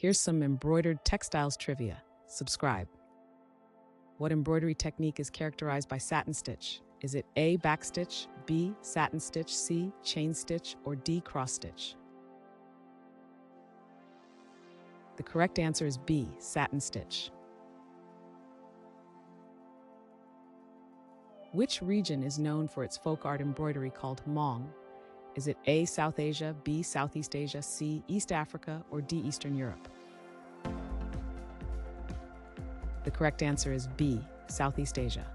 Here's some embroidered textiles trivia. Subscribe. What embroidery technique is characterized by satin stitch? Is it A, backstitch, B, satin stitch, C, chain stitch, or D, cross stitch? The correct answer is B, satin stitch. Which region is known for its folk art embroidery called Hmong? Is it A, South Asia, B, Southeast Asia, C, East Africa, or D, Eastern Europe? The correct answer is B, Southeast Asia.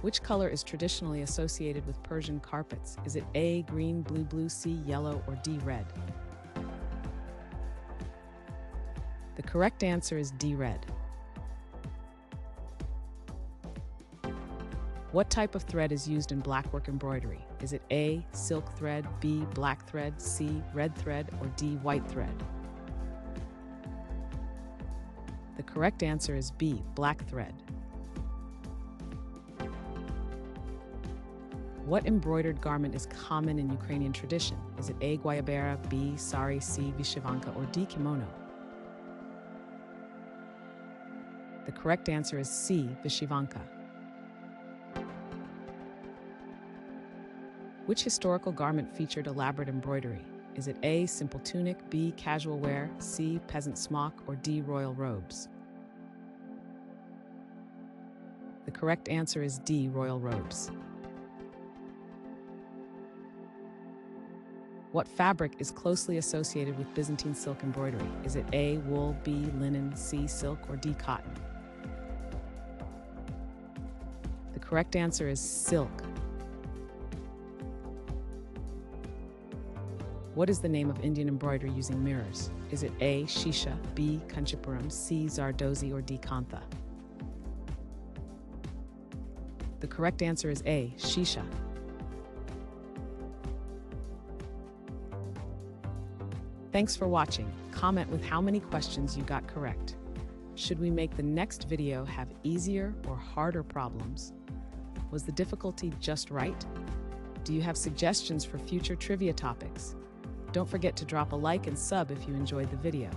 Which color is traditionally associated with Persian carpets? Is it A, green, blue, C, yellow, or D, red? The correct answer is D, red. What type of thread is used in blackwork embroidery? Is it A, silk thread, B, black thread, C, red thread, or D, white thread? The correct answer is B, black thread. What embroidered garment is common in Ukrainian tradition? Is it A, guayabera, B, sari, C, vyshyvanka, or D, kimono? The correct answer is C, vyshyvanka. Which historical garment featured elaborate embroidery? Is it A, simple tunic, B, casual wear, C, peasant smock, or D, royal robes? The correct answer is D, royal robes. What fabric is closely associated with Byzantine silk embroidery? Is it A, wool, B, linen, C, silk, or D, cotton? The correct answer is silk. What is the name of Indian embroidery using mirrors? Is it A, Shisha, B, Kanchipuram, C, Zardozi, or D, Kantha? The correct answer is A, Shisha. Thanks for watching. Comment with how many questions you got correct. Should we make the next video have easier or harder problems? Was the difficulty just right? Do you have suggestions for future trivia topics? Don't forget to drop a like and sub if you enjoyed the video.